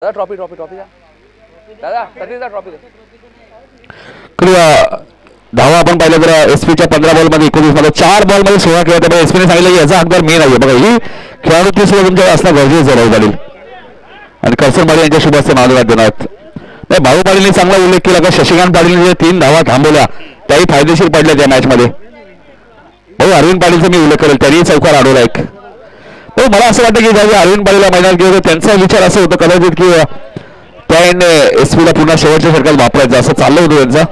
दादा trophy trophy trophy दादा सतीशदा trophy धावा आपण पाहिलं तर एसपीच्या 15 बॉलमध्ये 19 मध्ये 4 बॉलमध्ये 16 खेळत आहे. एसपीने सांगितलं याचा हकदार मी नाहीये. बघा ही खेळाडू सुद्धा तुमच्या असणं गरजेचं राहू लागेल. आणि करसन पाटील यांच्या शुभ हस्ते नाव देण्यात नाही. भाऊ पाटीलने चांगला उल्लेख केला का शशिकांत पाटीलने जे 3 धावा थांबवल्या त्याही फायदेशीर पडल्या त्या मॅचमध्ये. भाऊ अरविंद पाटीलचा मी उल्लेख करेल त्यांनी चौकार अडवला एक. हो मला असं वाटतं की ज्यावेळी अरविंद पाटीलला मैदान गेलं त्यांचा विचार असं होतं कदाचित की त्या एसपीला पुन्हा शेवटच्या षटकात वापरायचं असं चाललं होतं त्यांचं.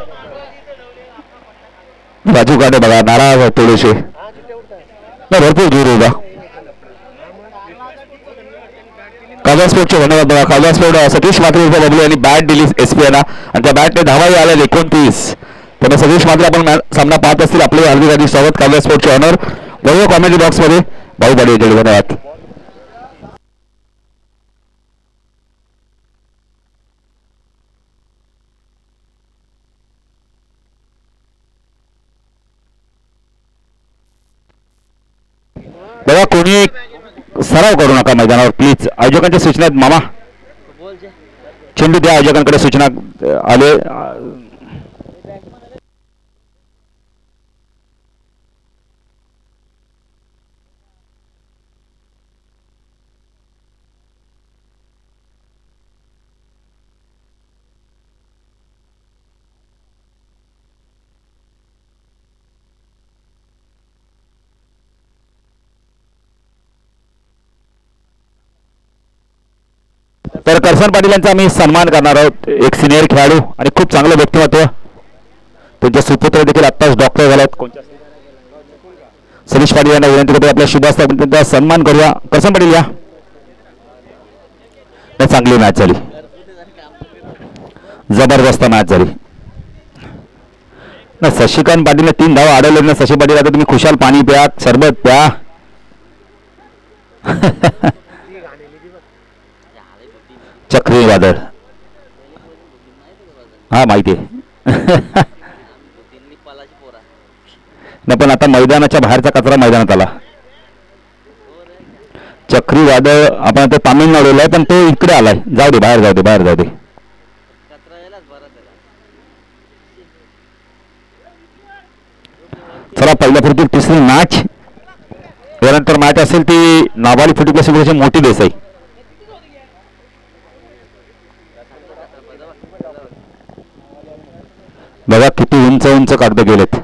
राजू काटे बघा नाराज थोडेसे भरपूर दूर होता. काजा स्पोर्टचे धन्यवाद. बघा काजा स्पोर्ट सतीश मात्रे बबलू यांनी बॅट दिली एसपी यांना आणि त्या बॅटने धावाही आल्या 29. त्यामुळे सतीश मात्रे आपण सामना पाहत असतील आपले हार्दिक हार्दिक स्वागत. काजा स्पोर्टचे ऑनर बघूया कॉमेंट्री बॉक्स मध्ये भाऊ पाटील धन्यवाद. बघा कोणी सराव करू नका मैदानावर प्लीज. आयोजकांच्या सूचना आहेत मामा. चेंडू द्या आयोजकांकडे सूचना आले. तर करसन पाटील यांचा आम्ही सन्मान करणार आहोत. एक सिनियर खेळाडू आणि खूप चांगलं व्यक्तिमत्व. त्यांचे सुपुत्र देखील आत्ताच डॉक्टर झालेत. सतीश पाटील यांना विनंती करतो आपल्या शुभ हस्ते त्यांचा सन्मान करूया. करसन पाटील या. चांगली मॅच झाली. जबरदस्त मॅच झाली ना. शशिकांत पाटीलने 3 धावा अडवले ना. शशी पाटील आता तुम्ही खुशाल पाणी प्या सरबत प्या. चक्रीवादळ हा माहिती आहे नाही पण आता मैदानाच्या बाहेरचा कचरा मैदानात आला. चक्रीवादळ आपण आता तामिळनाडूला आहे पण तो इकडे आलाय. जाऊ दे बाहेर जाऊ दे बाहेर जाऊ दे. चला पहिल्या फुटीत तिसरी मॅच. यानंतर मॅच असेल ती नाबाली फुटी प्लस मोठी देसाई. बघा किती उंच उंच कागद गेलेत.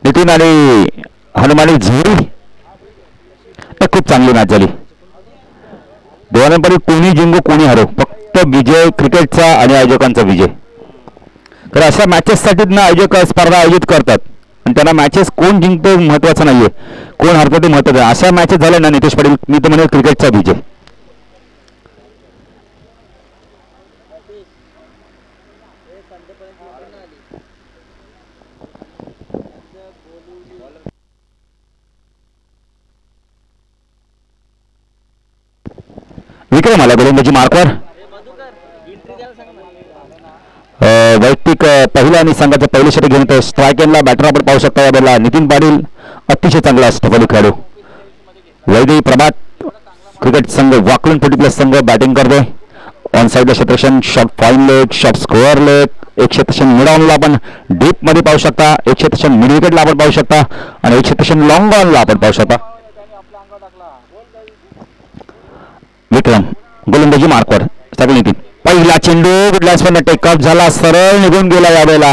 नितीन आणि हनुमानी झोरी खूप चांगली मॅच झाली. दोघांपैकी कोणी जिंकू कोणी हरो फक्त विजय क्रिकेटचा आणि आयोजकांचा विजय. तर अशा मॅचेससाठी ना आयोजक स्पर्धा आयोजित करतात आणि त्यांना मॅचेस कोण जिंकतो महत्वाचं नाहीये कोण हरतो ते महत्वाचं. अशा मॅचेस झाल्या ना नितेश पाटील मी तर म्हणेल क्रिकेटचा विजय. विक्रम आला गोलंदाजी मार्कवर. वैयक्तिक पहिला आणि संघाचं पहिलं षटक घेऊन येतो. स्ट्राईक एंडला बॅटर आपण पाहू शकता यावेळेला नितीन पाटील अतिशय चांगला स्टफली खेळाडू. वैदेही प्रभात क्रिकेट संघ वाकलून फुटी प्लस संघ बॅटिंग करतोय. ऑन साईडला क्षेत्रक्षण shot fine leg shot square leg. एक क्षेत्रक्षण मिड ऑनला आपण डीप मध्ये पाहू शकता. एक क्षेत्रक्षण मिड विकेटला आपण पाहू शकता आणि एक क्षेत्रक्षण लॉंग ऑनला आपण पाहू शकता. विक्रम गोलंदाजी मार्कवर. नितीन पहिला चेंडू गुडलासपण टेकअप झाला सरळ निघून गेला. यावेळेला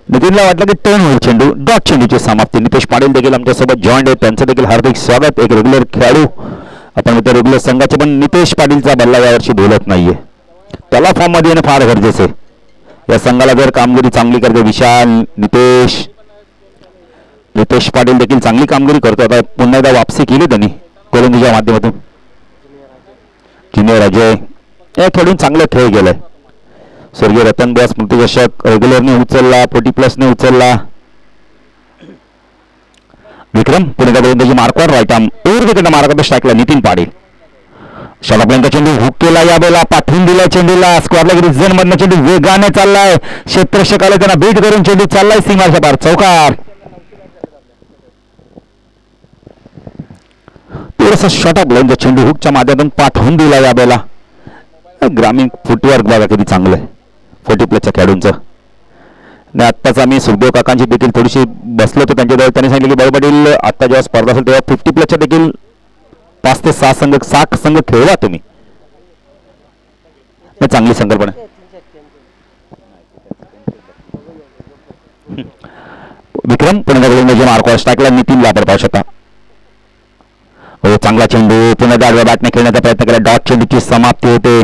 नितीनला वाटलं की टर्न होईल चेंडू. डॉट चेंडूची समाप्ती. नितेश पाटील देखील आमच्यासोबत जॉईंट आहेत त्यांचं देखील हार्दिक स्वागत. एक रेग्युलर खेळाडू आपण त्या रेग्युलर संघाचे पण नितेश पाटीलचा बल्ला यावर्षी बोलत नाहीये. त्याला फॉर्म मध्ये येणं फार गरजेचं आहे. या संघाला जर कामगिरी चांगली करते विशाल नितेश पाटील देखील चांगली कामगिरी करतो. आता पुन्हा एकदा वापसी केली त्यांनी गोलंदाजीच्या माध्यमातून. ज्युनियर अजय हे खेळून चांगलं खेळ गेलाय. स्वर्गीय रतन बुवा स्मृती चषक रेग्युलरने उचलला 40 प्लसने उचलला. विक्रम पुणे गोलंदाजी मार्कवर राईट आर्म ओव्हर विकेट मार्गात स्ट्राईकला नितीन पाटील. शॉटपर्यंत चेंडू हुक केला यावेळेला पाठवून दिला चेंडूला. स्क्वेअरला रिझन मधनं चेंडू वेगाने चाललाय. क्षेत्ररक्षकाला त्यांना बीट करून चेंडू चाललाय सीमाच्या पार चौकार. थोडासा शॉर्ट ऑफ लाईनचा चेंडू हुकच्या माध्यमातून पाठवून दिला या बेला. ग्रामीण फुटवर्क बघा किती चांगलं आहे 40+ खेळाडूंचं. आणि आत्ताच आम्ही सुखदेव काकांची देखील थोडीशी बसलो होतो त्यांच्याजवळ. त्यांनी सांगितलं की बाबा पाटील आता जेव्हा स्पर्धा असेल तेव्हा 50+ देखील 5 ते 6 संघ खेळवा तुम्ही. चांगली संकल्पना. विक्रम पुन्हा मार्कवर स्ट्राईकला नितीनला आपण पाहू शकता. हो चांगला चेंडू पुन्हा आडव्या बॅटने खेळण्याचा प्रयत्न केला. डॉट चेंडूची समाप्ती होते.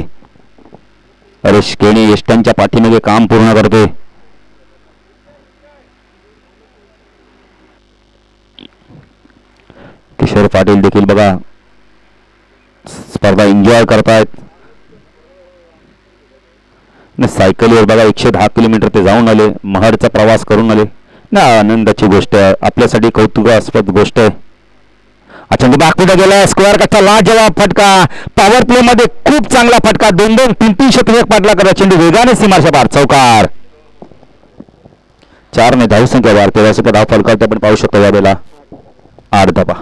हरीश केणी यष्टांच्या पाठीमागे काम पूर्ण करतोय. किशोर पाटील देखील बघा स्पर्धा एन्जॉय करतायत. सायकलीवर बघा 110 किलोमीटर ते जाऊन आले. महाडचा प्रवास करून आले ना. आनंदाची गोष्ट आहे आपल्यासाठी, कौतुकास्पद गोष्ट आहे. चेंडू बाकपुढे गेला. स्क्वेअर कच्चा लाजवाब फटका. पॉवर प्ले मध्ये खूप चांगला फटका. 2-2 3-3 शतक पाठला करा. चेंडू वेगाने सीमारेषा पार. चौकार. 4 ने धावसंख्या वाढ. 13 धाव फलकावते आपण पाहू शकतो यावेळेला 8 धावा.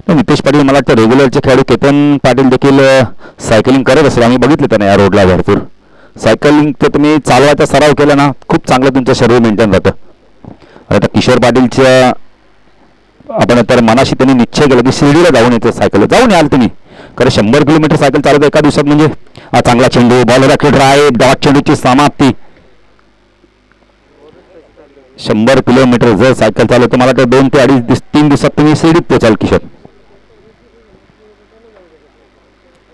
नितेश पाटील मला वाटतं रेग्युलरचे खेळाडू केतन पाटील देखील सायकलिंग करत असेल. आम्ही बघितलं त्यांना या रोडला भरपूर सायकलिंग. ते तुम्ही चालवायचा सराव केला ना खूप चांगलं तुमचं शरीर मेंटेन राहतं. आता किशोर पाटीलच्या आपण तर मनाशी त्यांनी निश्चय केला की शिर्डीला जाऊन येते सायकल जाऊन याल तुम्ही. कारण 100 किलोमीटर सायकल चालवतं एका दिवसात म्हणजे. हा चांगला चेंडू बॉल राखील राईट. डॉट चेंडूची समाप्ती. 100 किलोमीटर जर सायकल चालवतो मला तर 2 ते 3 दिवसात तुम्ही शिर्डीत पोचाल किशोर.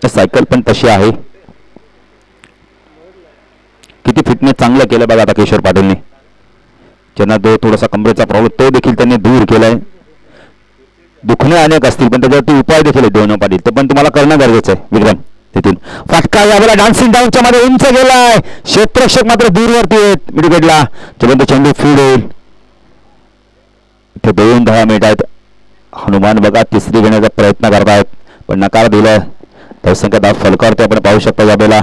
सायकल पण तशी आहे. किती फिटनेस चांगलं केलं बघा आता किशोर पाटीलने. ज्यांना थोडासा कमरेचा प्रॉब्लेम तो देखील त्यांनी दूर केलाय. दुखणे अनेक असतील पण त्याच्यावरती उपाय देखील देवना पाटील ते पण तुम्हाला करणं गरजेचं आहे. विक्रम तिथून फटका यावेळेला डान्सिंग डाऊनच्या मध्ये उंच गेलाय. क्षेत्ररक्षक मात्र दूरवरती आहेत मिडविकेटला. जेव्हा चेंडू फीड होईल. इथे 2 धावा मिळत आहेत. हनुमान बघा तिसरी घेण्याचा प्रयत्न करतायत पण नकार दिलाय. धावसंख्या धाव फलकावरती आपण पाहू शकतो यावेळेला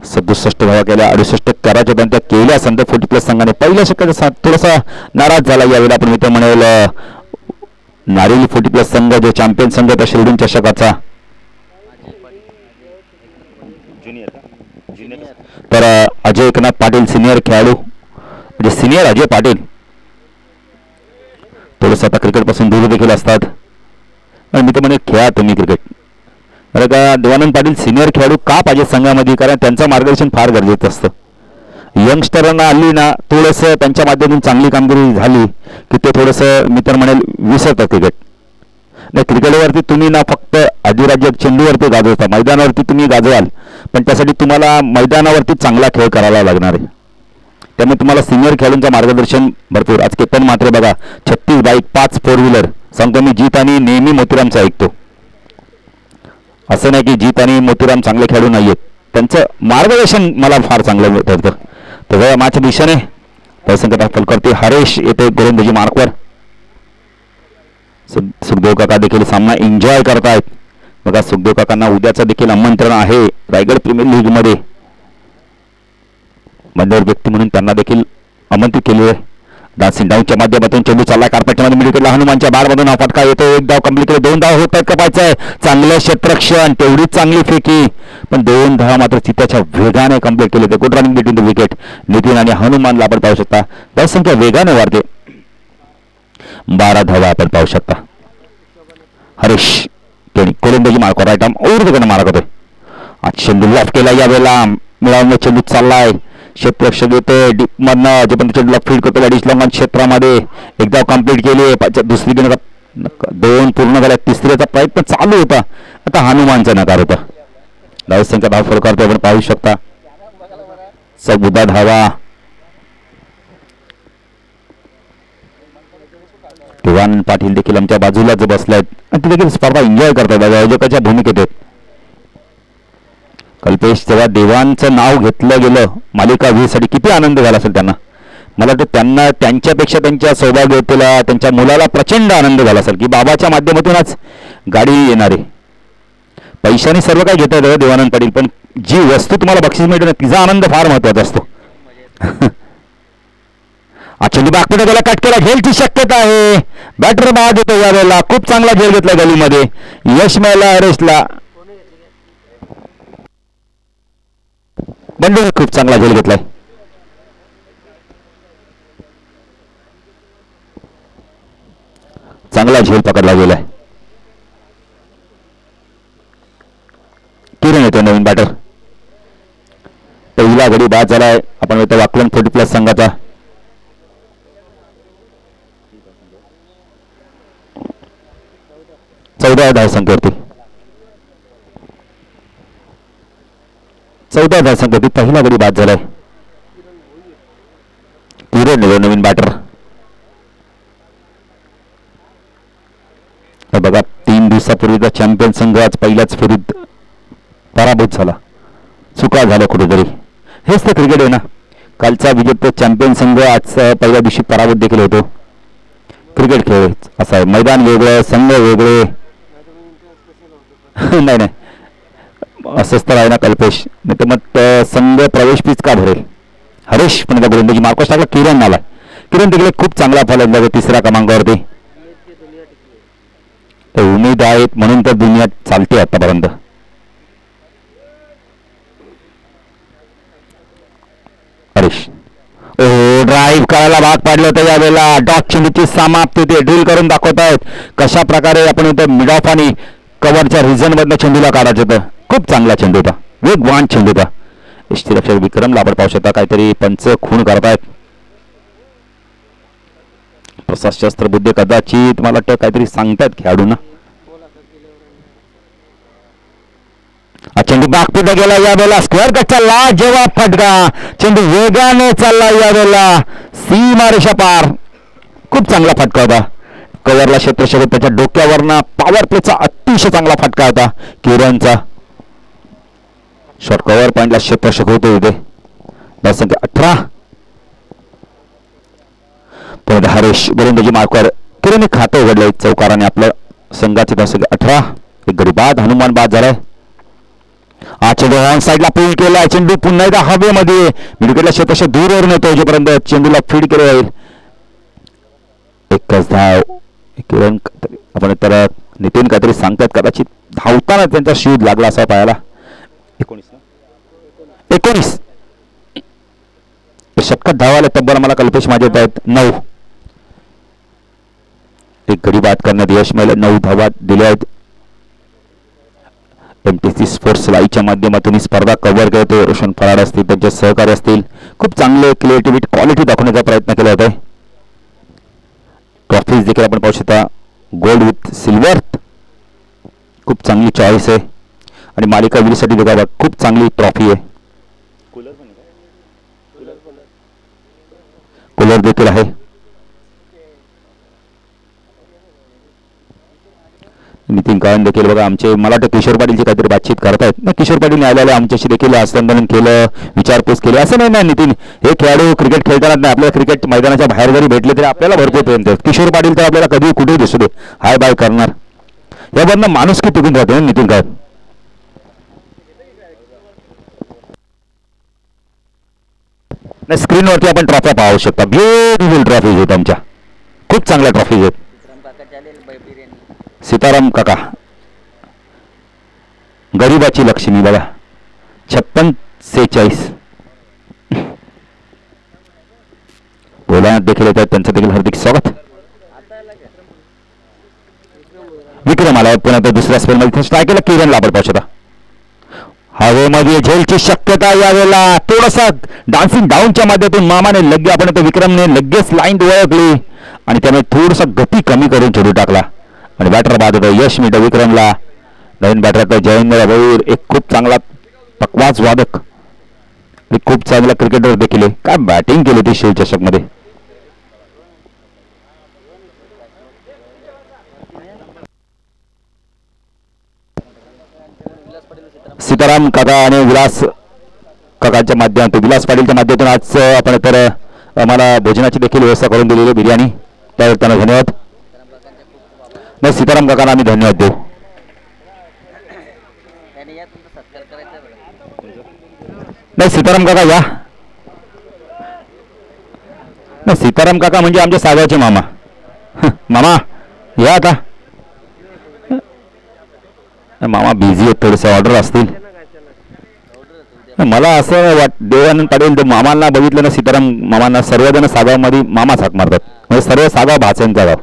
67 धावा केल्या. 68 कराच्या दंत्या केल्या संत 40+ संघाने. पहिल्या षटकाचा थोडासा नाराज झाला यावेळेला आपण मित्र म्हणेल. नारिल 40+ संघ जो चॅम्पियन संघ होता शिर्डी चषकाचा. तर अजय एकनाथ पाटील सिनियर खेळाडू म्हणजे सिनियर अजय पाटील थोडंसं आता क्रिकेट पासून दूर देखील असतात. मी तर म्हणे खेळा तुम्ही क्रिकेट. बरं का देवानंद पाटील सिनियर खेळाडू का पाहिजे संघामध्ये कारण त्यांचं मार्गदर्शन फार गरजेचं असतं. यंगस्टरांना आली ना थोडंसं त्यांच्या माध्यमातून चांगली कामगिरी झाली की ते थोडंसं मी तर म्हणेल विसरतात क्रिकेट. नाही क्रिकेटवरती तुम्ही ना फक्त अधिराज्य चेंडूवरती गाजवता मैदानावरती तुम्ही गाजवाल पण त्यासाठी तुम्हाला मैदानावरती चांगला खेळ करायला लागणार आहे. त्यामुळे तुम्हाला सिनियर खेळाडूंचं मार्गदर्शन भरपूर. आज केतन मात्र बघा 36 बाईक 5 4 व्हीलर सांगतो मी. जीत आणि नेहमी मोतीरामचं ऐकतो. असं नाही की जीत आणि मोतीराम चांगले खेळाडू नाहीयेत. त्यांचं मार्गदर्शन मला फार चांगलं ठरतं. तर माझ्या दिशेने संघ फलकर्ते हरेश येते गोलंदाजी मार्कवर. सुखदेव काका देखील सामना एन्जॉय करतायत. बघा सुखदेव काकांना उद्याचं देखील आमंत्रण आहे रायगड प्रीमियर लीग मध्ये. मान्यवर व्यक्ती म्हणून त्यांना देखील आमंत्रित केले आहे. डान्सिंग डाऊनच्या माध्यमातून चेंडू चालला कार्पेटमध्ये मिडविकेटला. हनुमानच्या बारमधून हा फटका येतो. 1 धाव कंप्लीट केले. 2 धाव होत आहेत का पाहायचंय. चांगलं क्षेत्ररक्षण तेवढीच चांगली फेकी पण 2 धाव मात्र चित्याच्या वेगाने कंप्लीट केले. ते good running between the wicket. Nitin आणि हनुमानला आपण पाहू शकता. धावसंख्या वेगाने वाढते. 12 धावा आपण पाहू शकता. हरीश केणी गोलंदाजी मार्क राईट आर्म ऊर्ध्वगती मारा करतोय. आज चेंडू लॉफ केला यावेळेला. मिळावून चेंडू चाललाय. क्षेत्ररक्षक येतोय डीप मधनं जे पण चेंडूला फील्ड करतो अडीच क्षेत्रामध्ये. एकदा कंप्लीट केली. दुसरी गेम 2 पूर्ण झाल्या. तिसऱ्याचा प्रयत्न चालू होता. आता हनुमानचा नकार होता. धावसंख्या धाव फलकावरती आपण पाहू शकता 14 धावा. देवानंद पाटील देखील आमच्या बाजूलाच बसलायत आणि ते देखील स्पर्धा एन्जॉय करतात. आयोजकाच्या भूमिकेत आहेत. कल्पेश जेव्हा देवांचं नाव घेतलं गेलं मालिका 20 साठी किती आनंद झाला असेल त्यांना. मला वाटतं त्यांना त्यांच्यापेक्षा त्यांच्या सौभाग्यवतीला त्यांच्या मुलाला प्रचंड आनंद झाला असेल की बाबाच्या माध्यमातूनच गाडी येणार आहे. पैशाने सर्व काही घेता येतं देवानंद पाटील पण जी वस्तू तुम्हाला बक्षीस मिळते ना तिचा आनंद फार महत्वाचा असतो. चेंडू बाकपुढे गेला. कट केला. घेलची शक्यता आहे बॅटर बाद होतो यावेळेला. खूप चांगला झेल घेतला गलीमध्ये. यश मिळाला हरेशला. बंडूने खूप चांगला झेल घेतलाय. चांगला झेल पकडला गेलाय. किरण येतो नवीन बॅटर. पहिला गडी बाद झालाय. आपण येतो वाकलन 40+ संघाचा. चौदा धावसंख्येवरती 14 धावसंख्येवरती पहिला गडी बाद झालाय. किरण येतो नवीन बॅटर. बघा 3 दिवसापूर्वीचा चॅम्पियन संघ आज पहिल्याच फेरीत पराभूत झाला. चुका झाल्या कुठेतरी. हेच तर क्रिकेट आहे ना. कालचा विजेता चॅम्पियन संघ आज पहिल्या दिवशी पराभूत देखील होतो. क्रिकेट खेळ असा आहे. मैदान वेगळं, संघ वेगळे. नाही नाही असंच तर आहे ना कल्पेश. नाही तर मग संघ प्रवेश पीच का भरेल. हरेश पण गोलंदाजी मार्कस टाकला. किरण आला. किरण तिकडे खूप चांगला फलंदाज 3ऱ्या क्रमांकावरती. उमेद आहेत म्हणून तर दुनिया चालते आतापर्यंत. हरीश ड्राईव्ह करायला भाग पाडलं होतं यावेळेला. डॉट चेंडूची समाप्ती ते ड्रिल करून दाखवत आहेत कशा प्रकारे आपण इथं मिड ऑफ आणि कव्हरच्या रिझन मधनं चेंडूला काढायचं होतं. खूप चांगला चेंडू होता. वेगवान चेंडू होता. यष्टीरक्षक विक्रमला आपण पाहू शकता काहीतरी पंच खूण करतायत. प्रशास्त्र बुद्धी कदाचित मला वाटतं काहीतरी सांगतायत खेळाडूंना. चेंडू बागपीटा गेला यावेळेला. स्क्वेअर कटचा लाजवाब फटका. चेंडू वेगाने चालला यावेळेला. सीमारेषा पार. खूप चांगला फटका होता. कव्हरला क्षेत्ररक्षक त्याच्या डोक्यावरना पॉवर प्लेचा अतिशय चांगला फटका होता किरणचा. शॉर्ट कव्हर पॉइंटला क्षेत्ररक्षक होते इथे. धावसंख्या 18. परत हरेश गोलंदाजी मार्कवर. किरण खातं उघडलंय चौकाराने आपलं. संघाची धावसंख्या 18. एक गडी बाद. हनुमान बाद झालाय. चेंडू ऑन साईडला फील्ड केला. चेंडू पुन्हा एकदा हवेमध्ये. विकेटला क्षेत्ररक्षक दूरवरून येतो जोपर्यंत चेंडूला फील्ड केलं जाईल. एकच धाव. किरण आपण तर नितीन काहीतरी सांगतात कदाचित धावताना त्यांचा शूज लागला असा पायाला. 19 षटकात धावायला तब्बल मला कल्पेश माझे येत आहेत 9. एक गडी बाद करण्यात यश मिळालं. 9 धावा दिल्या आहेत. MTC स्पोर्ट्स लाईव्हच्या माध्यमातून ही स्पर्धा कव्हर करतो. रोशन फराड असतील त्यांचे सहकारी असतील. खूप चांगले क्रिएटिव्हिटी क्वालिटी दाखवण्याचा प्रयत्न केला होता. ट्रॉफीज देखील आपण पाहू शकता. गोल्ड विथ सिल्वर खूप चांगली चॉईस आहे. आणि मालिका विजेसाठी देखील खूप चांगली ट्रॉफी आहे. कूलर देखील आहे. नितीन काळन देखील बघा आमचे मला वाटतं किशोर पाटीलची काहीतरी बातचीत करतायत ना. किशोर पाटील न्यायालयाला आमच्याशी देखील हस्तांतरण केलं, विचारपूस केली. असं नाही ना नितीन, हे खेळाडू क्रिकेट खेळताना नाही आपल्याला क्रिकेट मैदानाच्या बाहेर जरी भेटले तरी आपल्याला भरपूर प्रेम देतात. किशोर पाटील तर आपल्याला कधी कुठेही दिसू दे हाय बाय करणार. याबद्दल माणूस किती टिकून राहते नितीन काळन. स्क्रीनवरती आपण ट्रॉफ्या पाहू शकता. ब्युटिफुल ट्रॉफीज आहेत आमच्या. खूप चांगल्या ट्रॉफीज आहेत. सीताराम काका गरीबाची लक्ष्मी बघा 56-46 बोला देखील येतात. त्यांचं देखील हार्दिक स्वागत. विक्रम आला पुन्हा तो दुसऱ्या स्पेलमध्ये स्ट्राईक केला. किरणला आपण पाहू शकता. हवेमध्ये झेलची शक्यता यावेळेला थोडासा डान्सिंग डाऊनच्या माध्यमातून मामाने लग्गे आपण तो विक्रमने लगेच लाईन ओळखली आणि त्यामुळे थोडासा गती कमी करून चेंडू टाकला आणि बॅटर बाद होतो. यश मिळतो विक्रमला. नवीन बॅटर जयेंद्र भैर एक खूप चांगला पकवाज वादक आणि खूप चांगला क्रिकेटर देखील आहे. काय बॅटिंग केली ती शिव चषक मध्ये. सीताराम काका आणि विलास काकांच्या माध्यमातून विलास पाटीलच्या माध्यमातून आज आपण तर आम्हाला भोजनाची देखील व्यवस्था करून दिलेली बिर्याणी. त्यावर त्यांना धन्यवाद. नाही सीताराम काकांना आम्ही धन्यवाद देऊ. नाही सीताराम काका या. नाही सीताराम काका म्हणजे आमचे साहेबाचे मामा. मामा या आता. मामा बिझी आहेत, थोडेसे ऑर्डर असतील. मला असं देवानंद पाटील ते मामांना बघितलं ना, सीताराम मामांना सर्वजण सागावमध्ये मामाच हाक मारतात, म्हणजे सर्व सागाव भाच्यांचा गाव.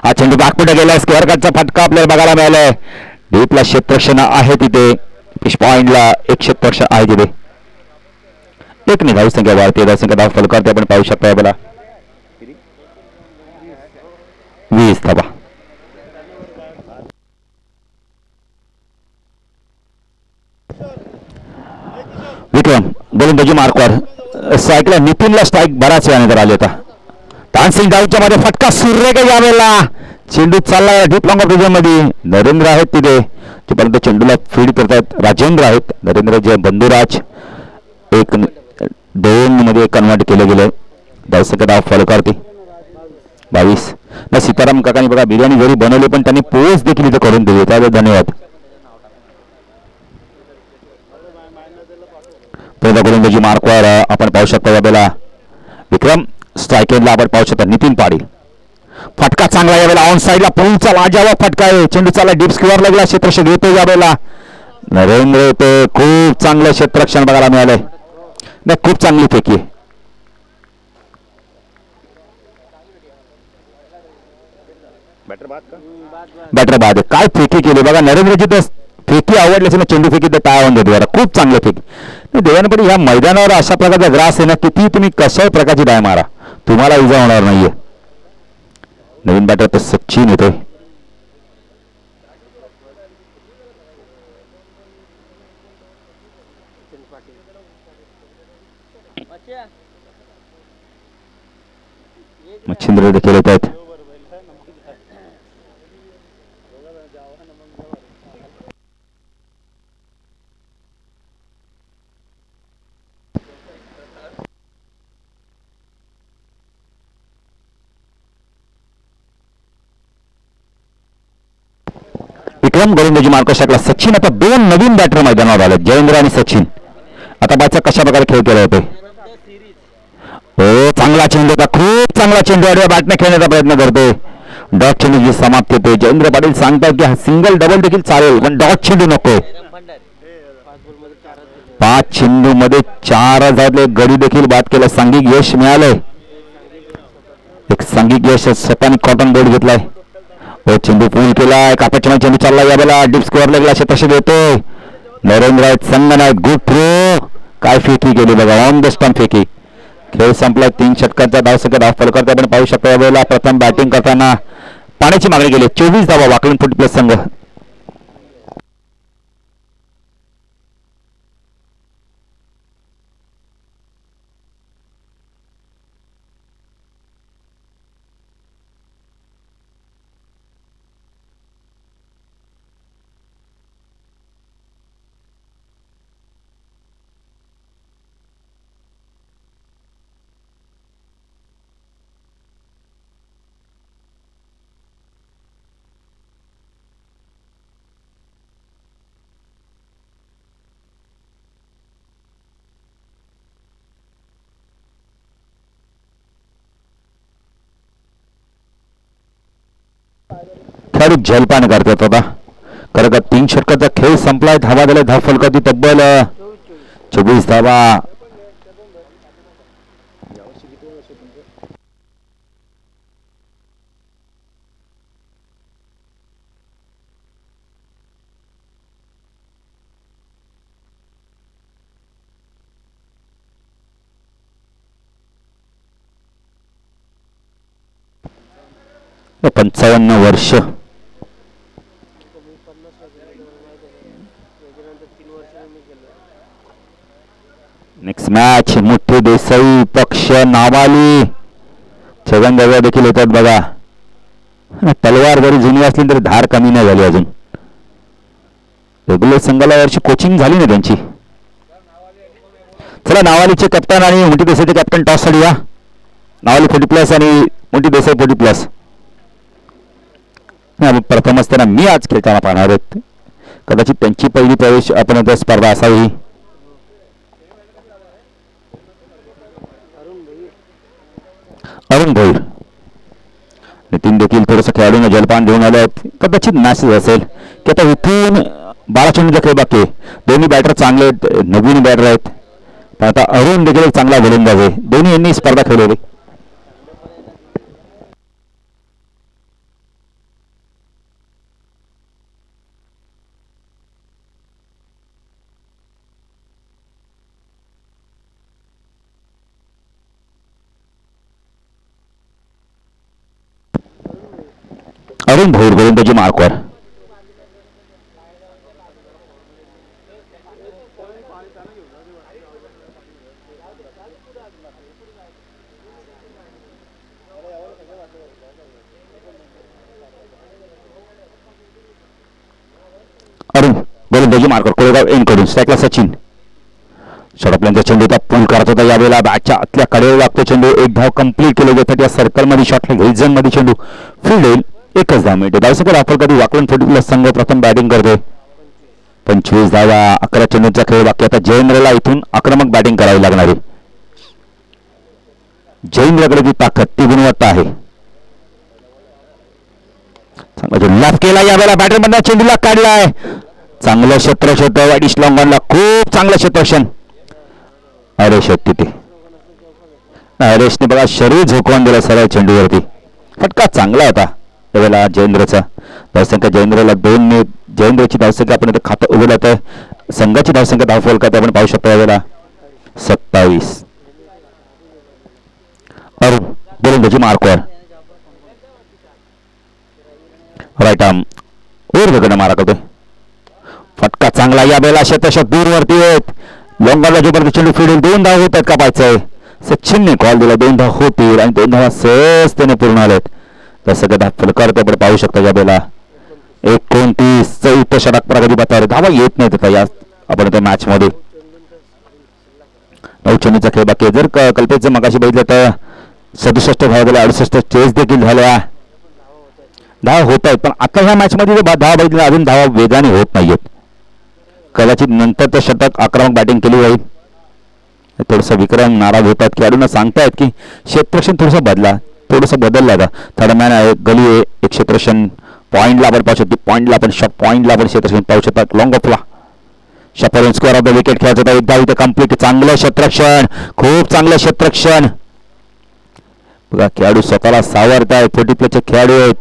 हा चेंडू बागपुढे गेलाय, स्क्वेअर कटचा फटका आपल्याला बघायला मिळालाय. डीपला क्षेत्ररक्षण आहे तिथे, फिश पॉइंटला एक क्षेत्ररक्षण आहे तिथे. एक नाही धावसंख्या वाढते, धावसंख्या धाव फलकावरती आपण पाहू शकता. आपल्याला 20 धावा. विक्रम गोलंदाजी मार्कवर सायकल नितीनला स्ट्राईक बराच वेळानंतर आले होता. तानसिंग डाऊच्या मध्ये फटका सूर्य का यावेळेला चेंडू चालला डीप लॉंग ऑफ मध्ये. नरेंद्र आहेत तिथे, परंतु चेंडूला फीड करतात राजेंद्र आहेत. नरेंद्र जे बंधुराज 1-2 मध्ये कन्वर्ट केले गेले. धावसंख्या धाव फलकावरती 22. ना सीताराम काकांनी बघा बिर्याणी घरी बनवली, पण त्यांनी पोच देखील इथे करून दिली, त्याबद्दल धन्यवाद. गोलंदाजी मार्कवर आपण पाहू शकता यावेळेला विक्रम. स्ट्राईक एंडला आपण पाहू शकता नितीन पाटील. फटका चांगला यावेळेला ऑन साईडला पुढचा लाजवाब फटका आहे. चेंडू चालला डीप स्क्वेअर लागला, क्षेत्ररक्षण येतो यावेळेला नरेंद्र येतो. खूप चांगलं क्षेत्ररक्षण बघायला मिळालंय. नाही खूप चांगली फेकी आहे. बॅटर बाद काय फेकी केली बघा नरेंद्रजी. तर फेकी आवडली असेल ना, चेंडू फेकी तर टाळून देतो यार, खूप चांगलं फेकी. देवानं पण या मैदानावर अशा प्रकारचा ग्रास आहे ना, किती तुम्ही कशाही प्रकारची डाय मारा तुम्हाला इजा होणार नाहीये. नवीन बॅटर तर सचिन येतोय. मच्छिंद्र देखील येत आहेत. विक्रम गोलंदाजी मार्क शकला. सचिन आता 2 नवीन बॅटर मैदानावर आले, जयेंद्र आणि सचिन. आता बाचा कशा प्रकारे खेळ केला होते. हो चांगला चेंडू होता, खूप चांगला चेंडू आडव्या बॅटने खेळण्याचा प्रयत्न करतोय. डॉट चेंडूची समाप्ती होते. जयेंद्र पाटील सांगतात की सिंगल डबल देखील चालेल, पण डॉट चेंडू नको. 5 चेंडू मध्ये 4 झाले. गडी देखील बाद केला. सांघिक यश मिळालंय. एक सांघिक यश स्वतःने कॉटन बोर्ड घेतलाय. हो चेंडू पूल केलाय. कापडच्या चेंडू चालला यावेळेला डीप स्कोअर लागला, क्षेत्ररक्षण येतोय. नरेंद्र आहेत, संघ नाहीत. Good throw. काय फेकी केली बघा, ऑन द स्टंप फेकी. खेळ संपला. 3 षटकांचा धावसंख्या धाव फलकावरती आपण पाहू शकतो. यावेळेला प्रथम बॅटिंग करताना पाण्याची मागणी केली. 24 धावा वाकलन फुट प्लस संघ. खेळाडू जलपान करतात होता. खरं का 3 षटकाचा खेळ संपलाय. धावा झाल्या धाव फलकावरती तब्बल 24 धावा. व 55 वर्ष. नेक्स्ट मॅच मोठे देसाई पक्ष नावाली छगन दगड देखील येतात बघा. तलवार जरी जुनी असली तरी धार कमी नाही झाली अजून. रेग्युलर संघाला यावर्षी कोचिंग झाली ना त्यांची. चला नावालीचे कॅप्टन आणि मोठी देसाईचे कॅप्टन टॉस साठी या. नावाली 40+ आणि मोठी देसाई 40+. प्रथम असताना मी आज खेळताना पाहणार आहेत. कदाचित त्यांची पहिली प्रवेश आपण स्पर्धा असावी. अरुण भोईर नितीन देखील थोडंसं खेळाडूंना जलपान देऊन आले आहेत. कदाचित मॅसेज असेल की आता इथून 12 चेंडूचा खेळ बाकी आहे. दोन्ही बॅटर चांगले आहेत, नवीन बॅटर आहेत. पण आता अरुण देखील एक चांगला गोलंदाज आहे. दोन्ही यांनी स्पर्धा खेळवली. अरुण भोर गोलंदाजी मार्कवर. अरुण गोलंदाजी मार्कवर कोळेगाव एनकडून स्ट्राईकला सचिन. षडपल्यांचा चेंडू त्या पूल करत होता. यावेळेला बॅटच्या आतल्या कडेवर लागतो चेंडू. एक धाव कंप्लीट केलं जातात. या सर्कलमध्ये शॉटला झोन मध्ये चेंडू फील्ड येईल. एकच धाव मिळते. धावसंख्या दाखल कधी वाकलन फुटीतला संघ प्रथम बॅटिंग करतोय. 25 धावा 11 चेंडूंचा खेळ बाकी. आता जयेंद्रला इथून आक्रमक बॅटिंग करावी लागणार आहे. जयेंद्रकडे ती ताकद ती गुणवत्ता आहे. लाफ केला यावेळेला बॅटर मधला चेंडूला काढलाय. चांगलं क्षेत्रक्षण वाईट लॉंगॉनला खूप चांगलं क्षेत्रक्षण. हरेश तिथे हरेशने बघा शरीर झोकवून दिलं सरळ चेंडूवरती. फटका चांगला होता त्यावेळेला जयेंद्रचा. धावसंख्या जयेंद्रला 2 जयेंद्रची धावसंख्या आपण इथे खातं उघडलं तर संघाची धावसंख्या धावफलकात आपण पाहू शकतो यावेळेला 27. अरुण गोलंदाजी मार्कवर. राईट आर्म ऊर्ध्वकडे मारा करतोय. फटका चांगला यावेळेला शतशत दूरवरती आहेत. लॉंगॉनला जोपर्यंत चेंडू फिरेल 2 धाव होत आहेत का पाहायचंय. सचिनने कॉल दिला 2 धाव होतील आणि 2 धावा सहजतेने पूर्ण आलेत. तसं कदा फलकार आपण पाहू शकता यावेळेला 29 चौथा षटक प्रगती पथावर धावा येत नाहीत आता या आपण त्या मॅच मध्ये. 9 चेंडूचा खेळ बाकी. जर कल्पेचं मगाशी बघितलं तर 67 धावा झाल्या. 68 चेस देखील झाल्या. धावा होत आहेत पण आता ह्या मॅच मध्ये धावा बघितल्या अजून धावा वेगाने होत नाहीयेत. कदाचित नंतर तर षटक आक्रमक बॅटिंग केली जाईल. थोडंसं विक्रम नाराज होतात. खेळाडूंना सांगतायत की क्षेत्रक्षण थोडंसं बदललं आता. थर्ड मॅन आहे गली आहे. एक क्षेत्रक्षण पॉईंटला आपण पाहू शकतो. पॉईंटला आपण क्षेत्रक्षण पाहू शकतात. लॉंग ऑफला शपल स्क्वेअर ऑफ द विकेट खेळत होता. एकदा इथं कम्प्लीट चांगलं क्षेत्रक्षण खूप चांगलं क्षेत्रक्षण. बघा खेळाडू स्वतःला सावरतायत. 40+ खेळाडू आहेत.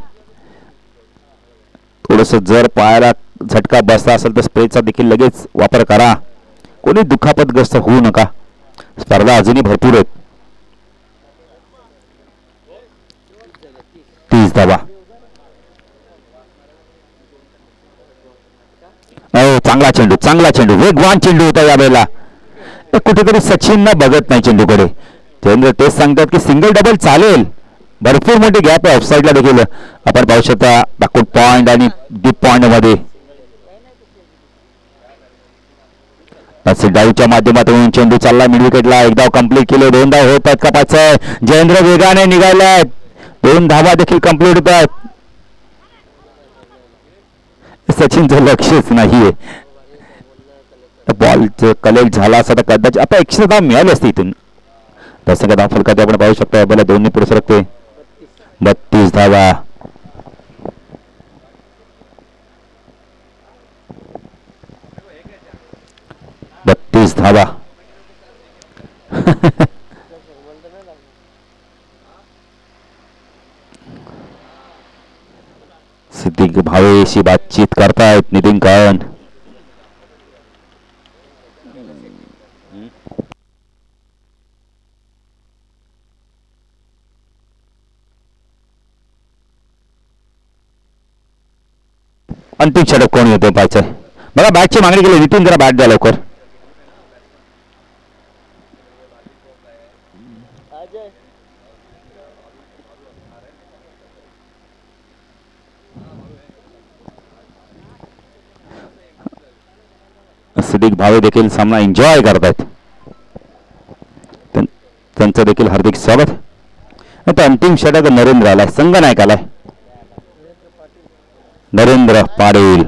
थोडस जर पायाला झटका बसला असेल तर स्प्रेचा देखील लगेच वापर करा. कोणी दुखापतग्रस्त होऊ नका. स्पर्धा अजूनही भरपूर आहेत. 30 धावा. चांगला चेंडू वेगवान चेंडू होता यावेळेला. कुठेतरी सचिन न बघत नाही चेंडूकडे. जयेंद्र तेच सांगतात की सिंगल डबल चालेल. भरपूर मोठी गॅप आहे. ऑफसाईडला देखील आपण पाहू शकता. बॅकवर्ड पॉइंट आणि डीप पॉइंट मध्ये डाऊच्या माध्यमातून चेंडू चालला मिड विकेटला. एक धाव कंप्लीट केले. 2 धाव होत आहेत का पाहायचं. जयेंद्र वेगाने निघालाय. 2 धावा देखील कंप्लीट होत आहेत. सचिनचं लक्षच नाहीये. बॉलचं कलेक्ट झाला असता तर कदाचित आता 100 धाव मिळाली असते इथून. तसं धाव फलकात आपण पाहू शकतो. आपल्याला दोन्ही पुढे सरकते. 32 धावा. धावा. सिद्दीक भावेशी बातचीत करतायत नितीन काळन. अंतिम षटक कोण येतो पाहायचंय. बघा बॅटची मागणी केली. नितीन जरा बॅट द्या लवकर. सिद्दीक भावे देखील सामना एन्जॉय करतायत. त्यांचं देखील हार्दिक स्वागत. आता अंतिम षटक नरेंद्र आलाय. संघ नायक आलाय नरेंद्र पाटील.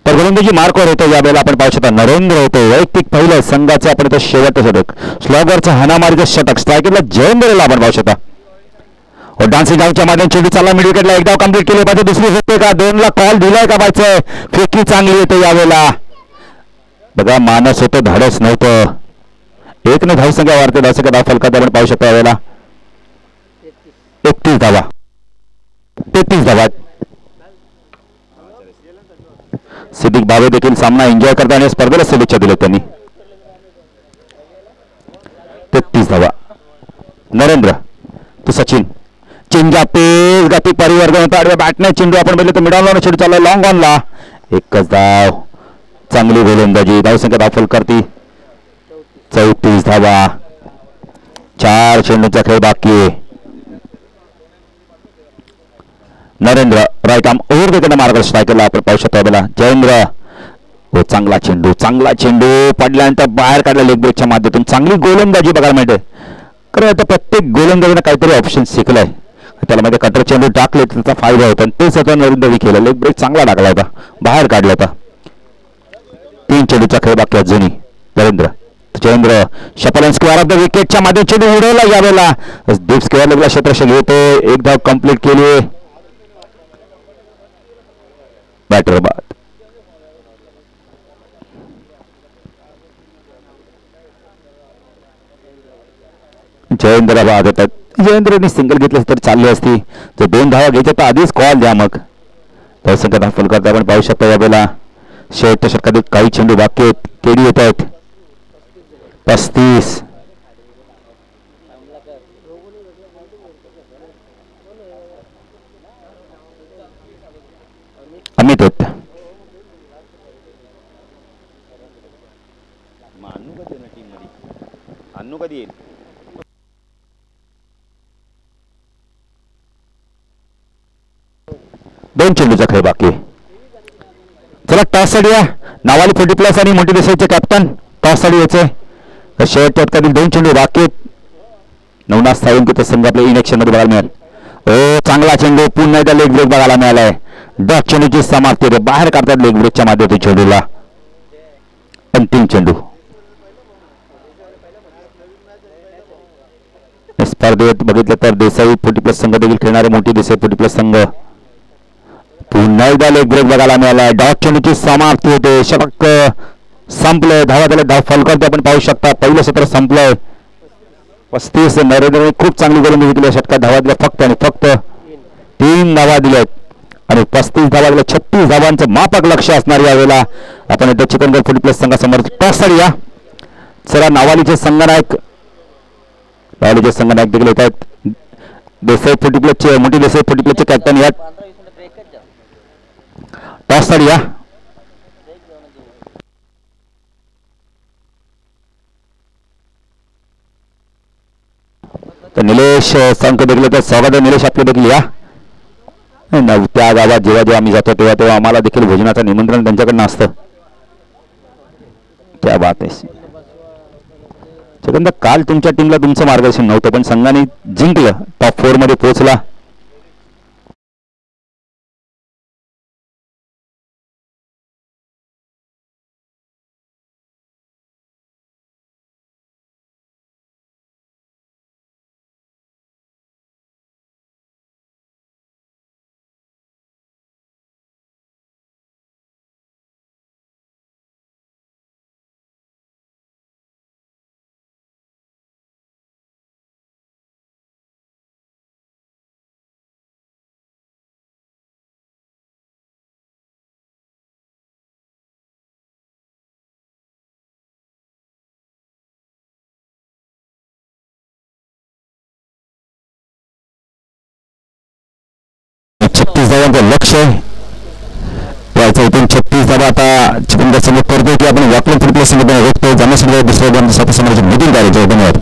तर गोलंदाजी मार्कवर होतो यावेळेला आपण पाहू शकता नरेंद्र होतो वैयक्तिक पहिलं संघाचं आपण इथं शेवटचं षटक स्लॉगरचं हाणामारीचं षटक स्ट्रायकरला जयेंद्रला आपण पाहू शकता डान्सिंग डाऊनच्या माध्यम चेंडू चालला मिड विकेटला एकदा कंप्लीट केले पाहिजे दुसरी होते का दोनला कॉल दिलाय का पाहिजे फेकी चांगली येते यावेळेला बघा मानस होतं धाडस नव्हतं एकने धावसंख्या वाढते धावसंख्या धाव फलकात आपण पाहू शकतो यावेळेला 31 धावा 33 धावा सिद्दीक भावे देखील सामना एन्जॉय करता आणि स्पर्धेला शुभेच्छा दिल्या त्यांनी 33 धावा नरेंद्र तो सचिन चेंजा पेस गती परिवर्तन होता आडव्या बॅटने चेंडू आपण बघितलं तर मिडॉनला चेंडू चालला लॉंग ऑनला एकच धाव चांगली गोलंदाजी धावसंख्या धाव फलकारती 34 धावा 4 चेंडूचा खेळ बाकी आहे Narendra right arm over the मार्ग स्ट्रायकरला आपण पाहू शकतो याला जयेंद्र हो चांगला चेंडू पडल्यानंतर बाहेर काढला लेग ब्रेकच्या माध्यमातून चांगली गोलंदाजी बघायला मिळते कारण आता प्रत्येक गोलंदाजीनं काहीतरी ऑप्शन शिकलाय त्याला मध्ये कटर चेंडू टाकले त्याचा फायदा होता आणि ते स्वतः नरेंद्रने केलं लेग ब्रेक चांगला टाकला होता बाहेर काढला होता 3 चेंडूचा खेळ बाकी अजूनही जयेंद्र शपल स्क्वेअर ऑफ द विकेटच्या मध्ये चेंडू उडवला यावेळेला डीप स्क्वेअर लेगला क्षेत्ररक्षक येतो एक धाव कंप्लीट केली बॅटर बाद जयेंद्र बाद होतात जयेंद्रने सिंगल घेतलं तर चालली असती जर 2 धावा घ्यायच्या तर आधीच कॉल द्या मग धावसंख्या फुल करता आपण पाहू शकतो यावेळेला शेवटच्या षटकात काही चेंडू बाकी आहेत केडी येत आहेत 35 अमित होत अन्नू कधी येईल दोन चेंडूचा खेळ बाकी चला टॉस साठी या नावाली 40+ आणि मोठी देसाईचे कॅप्टन टॉस साठी यायचे शेवटच्या षटकातील 2 चेंडू बाकी नवनाथ साळुंकेचा संघ आपल्या इनेक्शन मध्ये बघायला मिळेल चांगला चेंडू पुन्हा एकदा लेग ब्रेक बघायला मिळालाय डॉट चेंडूची समाप्ती होते बाहेर काढतात लेग ब्रेकच्या माध्यमातून चेंडूला अंतिम चेंडू स्पर्धेत बघितलं तर देसाई 40+ संघ देखील खेळणारे मोठी देसाई 40+ संघ पुन्हा एकदा लेग ब्रेक बघायला मिळाला डॉट चेंडूची समाप्ती होते षटक संपलंय धावा त्याला धाव फलकात आपण पाहू शकता पहिलं सत्र संपलंय 35 नरेंद्रने खूप चांगली गोलंदाजी केली षटकात धावा दिल्या फक्त आणि फक्त 3 धावा दिल्यात आणि 35 धावा दिल्या 36 धावांचं मापक लक्ष असणार यावेळेला आपण इथं चिकनगड 40+ संघासमोर टॉस साठी या चला नावालीचे संघनायक देखील येत आहेत देसाई 40+ मोठी देसाई 40+ कॅप्टन यात टॉस साठी या तर निलेश संघ देखील तर स्वागत आहे निलेश आपले देखील या त्या गावात जेव्हा आम्ही जातो तेव्हा आम्हाला देखील भोजनाचं निमंत्रण त्यांच्याकडनं असतं त्या बात आहे काल तुमच्या टीमला तुमचं मार्गदर्शन नव्हतं पण संघाने जिंकलं टॉप 4 मध्ये पोहोचला लक्ष यायचं इथून 36 धावा आता चिकनगड समोर करतोय की आपण वाकून 40+ संघ रोखतोय जाण्यासाठी दुसऱ्या समोरचे नितीन करायचे धन्यवाद.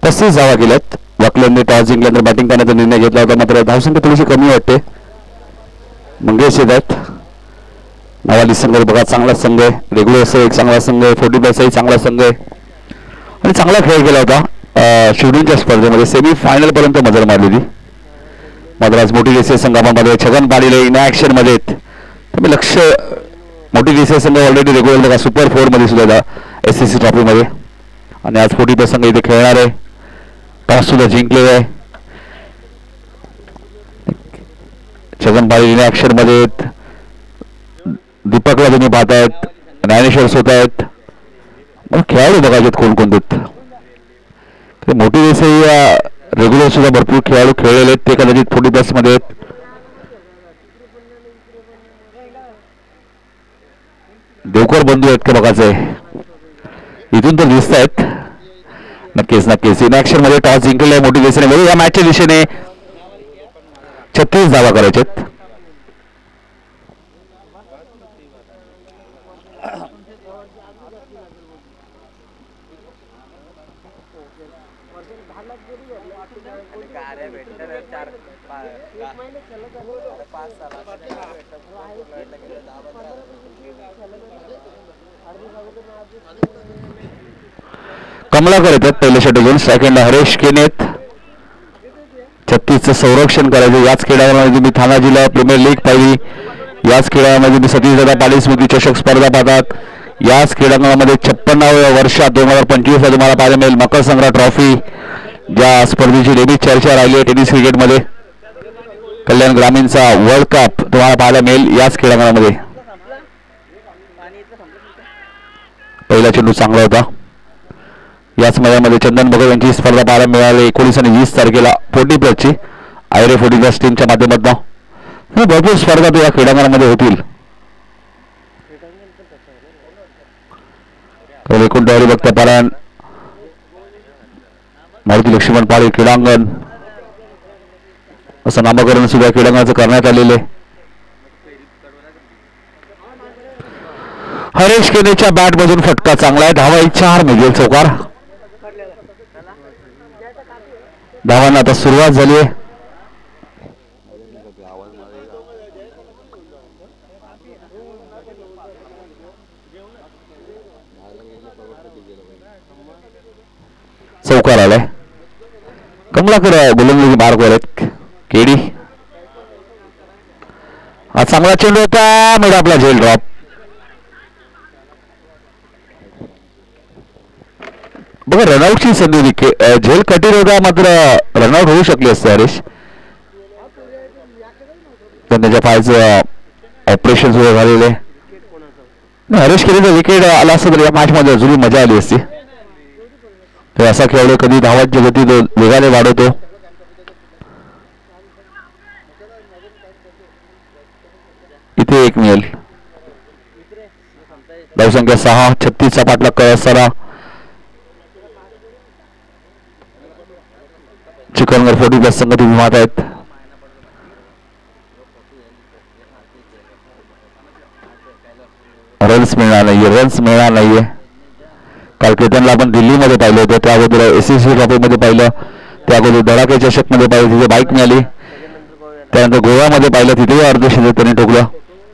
35 धावा केल्यात. वाकलनने टॉस जिंकल्यानंतर बॅटिंग करण्याचा निर्णय घेतला होता, मात्र धावसंख्या थोडीशी कमी वाटते. मंगेश येत आहेत. नवाली संघ बघा चांगला संघ आहे, रेग्युलर एक चांगला संघ आहे, 40+ चांगला संघ आहे आणि चांगला खेळ केला होता. शिवडूनच्या स्पर्धेमध्ये सेमीफायनल पर्यंत मजल मारलेली. मात्र आज मोठी देसाई संघामध्ये छगन पाटील इन ॲक्शन मध्ये तुम्ही लक्ष. मोठी देसाई संघ ऑलरेडी रेग्युलर बघा सुपर 4 मध्ये सुद्धा SCC ट्रॉफीमध्ये आणि आज 40+ संघ इथे खेळणार आहे. टॉस सुद्धा जिंकलेला आहे. छगन पाटील इन ॲक्शन मध्ये, दीपकला तुम्ही पाहतायत, ज्ञानेश्वर होत आहेत. मग खेळाडू बघायचे कोणकोणते. मोठी देसाई रेग्युलर सुद्धा भरपूर खेळाडू खेळलेले आहेत, ते कदाचित 40+ मध्ये आहेत. देवकर बंधू आहेत का बघायचंय, इथून तर दिसत आहेत. नक्कीच नक्कीच इन ॲक्शन मध्ये टॉस जिंकलेला आहे मोठी देसाईने. या मॅचच्या दिशेने 36 धावा करायच्या आहेत. कमलाकर येतात पहिल्या षटकातून. सेकंडला हरेश केनेत. 36चं संरक्षण करायचं. याच खेळामध्ये मी ठाणा जिल्हा प्रीमियर लीग पाहिली, याच खेळामध्ये मी सतीशदादा पाटील स्मृती चषक स्पर्धा पाहतात, याच क्रीडांगणामध्ये 56व्या वर्षात 2025 तुम्हाला पाहायला मिळेल मकर संग्रह ट्रॉफी, ज्या स्पर्धेची नेहमीच चर्चा राहिली आहे टेनिस क्रिकेटमध्ये. कल्याण ग्रामीणचा वर्ल्ड कप तुम्हाला पाहायला मिळेल याच क्रीडांगणामध्ये. पहिला चेंडू चांगला होता. याच मैदानामध्ये चंदन भगत यांची स्पर्धा पाहायला मिळाली 19 आणि 20 तारखेला 40+ आयरे 40+ टीमच्या माध्यमातून. भरपूर स्पर्धा तो या क्रीडांगणामध्ये होतील. एकूण तयारी बघता पारायण मारुती लक्ष्मण पाळे क्रीडांगण असं नामकरण सुद्धा क्रीडांगणाचं करण्यात आलेले. हरेश केनेच्या बॅट मधून फटका चांगला आहे. धावा 4 मिळेल चौकार. धावांना आता सुरुवात झाली आहे. चौकार आलाय. कमलाकर गोलंदाजी मार्ग वर आहेत. केडी हा चांगला चेंडू होता, मिळा आपला झेल ड्रॉप. बघा रनआउटची संधी होती, झेल कठीण होता मात्र रनआउट होऊ शकले असते हरीश. त्याच्या पायाचं ऑपरेशन सुद्धा झालेले. हरीश केलेलं विकेट आला असतं तर या मॅच मध्ये अजूनही मजा आली असती. तर असा खेळाडू कधी धावांची गती वेगाने वाढवतो. इथे एक मिळेल. धावसंख्या 6. 36चा पाठलाग असताना चिकनगर 40+ संघ तुम्ही पाहत आहेत. रन्स मिळणार नाहीये. काल केतनला आपण दिल्लीमध्ये पाहिलं होतं, त्या अगोदर SCC ट्रॉफीमध्ये पाहिलं, त्या अगोदर धडाके चषकमध्ये पाहिलं, तिथे बाईक मिळाली. त्यानंतर गोव्यामध्ये पाहिलं, तिथेही अर्धशतक त्यांनी ठोकलं.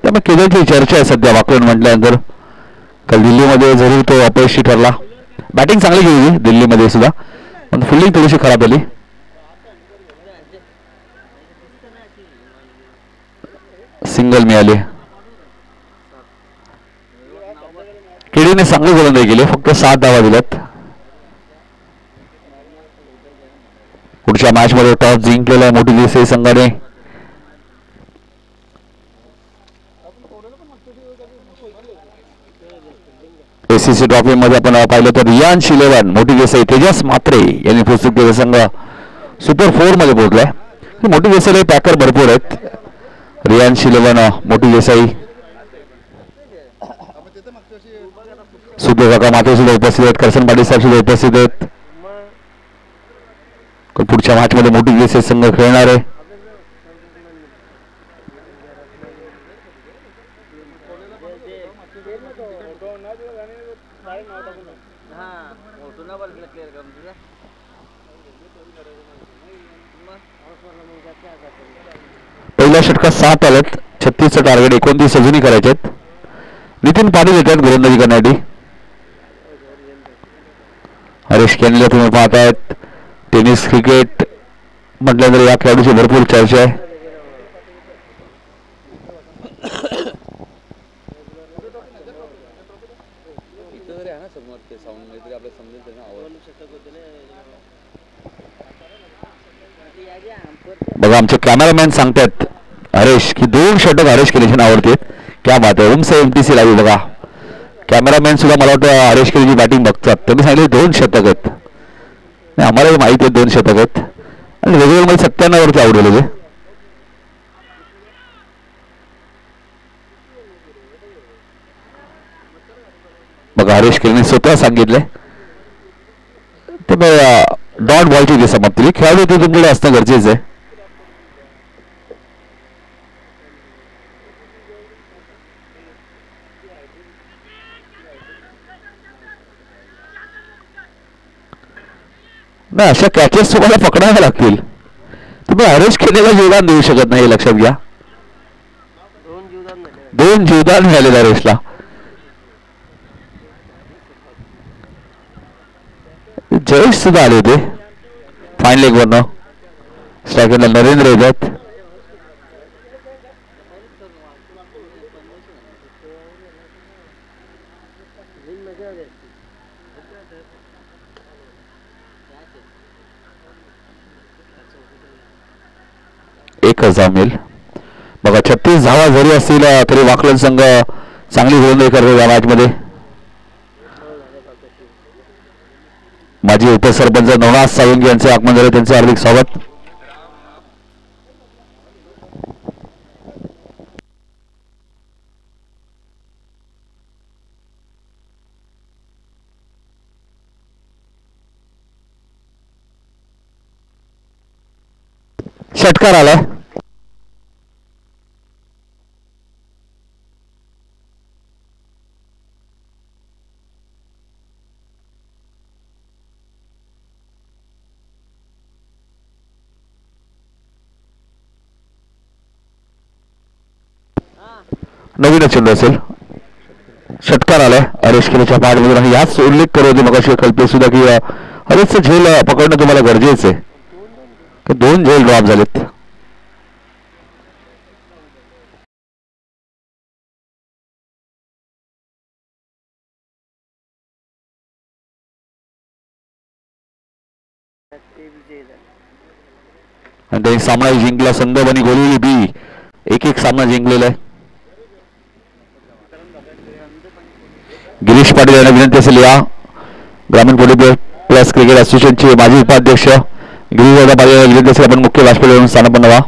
त्यामुळे केतनची चर्चा आहे सध्या वाकून म्हटल्यानंतर. काल दिल्लीमध्ये जरूर तो अपयशी ठरला. बॅटिंग चांगली केली दिल्लीमध्ये सुद्धा, पण फिल्डिंग थोडीशी खराब झाली. सिंगल मिळाली. केडीने चांगली गोलंदाजी केली, फक्त 7 धावा दिल्यात. पुढच्या मॅच मध्ये टॉस जिंकलेला आहे मोठी देसाई संघाने. SCC ट्रॉफी मध्ये आपण पाहिलं तर रियांश 11 मोठी देसाई तेजस म्हात्रे यांनी पुस्तक केले. संघ सुपर 4 मध्ये पोहोचलाय. मोठी देसाईला पॅकर भरपूर आहेत. रियांश 11 मोठी देसाई, सुधीर काका माते सुद्धा उपस्थित आहेत, करसन पाटील साहेब सुद्धा उपस्थित आहेत. पुढच्या मॅच मध्ये मोठी देसाई संघ खेळणार आहे. पहिल्या षटकात 7 आलेत. 36चं टार्गेट, 29 अजूनही करायचे आहेत. नितीन पाटील येतात गोलंदाजी करण्यासाठी. हरीश केनीला तुम्ही पाहतायत. टेनिस क्रिकेट म्हटल्यानंतर या खेळाडूची भरपूर चर्चा आहे. बघा आमचे कॅमेरामॅन सांगतात हरेश की 2 षटक हरेश केनीची आवडते. क्या बात आहे. ओम से MTC लावी बघा. कॅमेरामॅन सुद्धा मला वाटतं हरेश केनीची बॅटिंग बघतात. त्यांनी सांगितले 2 षटक आहेत. आम्हालाही माहिती आहे 2 षटक आहेत. आणि वेगवेगळ्या मध्ये 97 वरती आवडले. बघा हरेश केनीने स्वतः सांगितले ते डॉट बॉलची जी समाप्ती खेळाडू ते तुमच्याकडे असणं गरजेचं आहे. नाही अशा कॅचेस तुम्हाला पकडाव्या लागतील. तुम्ही हरेश केनीला जीवदान देऊ शकत नाही, लक्षात घ्या. 2 जीवदान मिळालेलं हरेशला. जयेश सुद्धा आले होते फाईन लेग वरनं. स्ट्रायकरला नरेंद्र येतात. एकच धाव मिळेल. बघा 36 धावा जरी असतील तरी वाकलन संघ चांगली गोलंदाजी करतो या मॅच मध्ये. माजी उपसरपंच नवनाथ सावंगी यांचे आगमन झाले, त्यांचे हार्दिक स्वागत. षटकार आलाय. नवीनच चेंडू असेल. षटकार आलाय हरेश केनीच्या पाठमधून. आणि याच उल्लेख करत होते मग कल्पेश सुद्धा की हरेशचं झेल पकडणं तुम्हाला गरजेचं आहे. 2 झेल ड्रॉप झालेत. आणि त्यांनी सामना जिंकला. संदर्भ आणि गोलिवली बी 1-1 सामना जिंकलेला आहे. गिरीश पाटील यांना विनंती असेल या ग्रामीण पोलीस प्लस क्रिकेट असोसिएशनचे माजी उपाध्यक्ष गिरीश पाटील यांना विनंती असेल आपण मुख्य व्यासपीठावरून स्थानापन्न व्हा.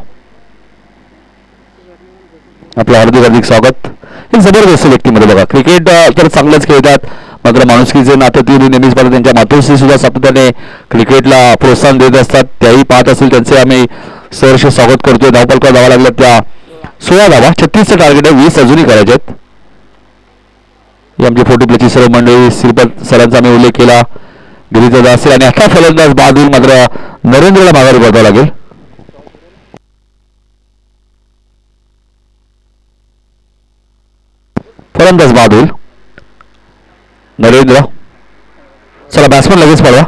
आपलं हार्दिक स्वागत. हे जबरदस्त व्यक्तीमध्ये बघा क्रिकेट तर चांगलंच खेळतात, मात्र माणुसकीचे नाते ती नेहमीच पाहतात. त्यांच्या मातोश्री सुद्धा सातत्याने क्रिकेटला प्रोत्साहन देत असतात. त्याही पाहत असेल त्यांचे आम्ही सहर्ष स्वागत करतोय. धावपलका धावा लागल्या त्या 16 धावा. 36चं टार्गेट आहे, 20 अजूनही करायचे आहेत. ही आमची फोटो प्लेची सर्व मंडळी. श्रीपत सरांचा आम्ही उल्लेख केला. गिरीजा असेल आणि आता फलंदाज बहादूर मात्र नरेंद्रला माघारी पडावं लागेल. फलंदाज बहादूर नरेंद्र. चला बॅट्समन लगेच पडवा.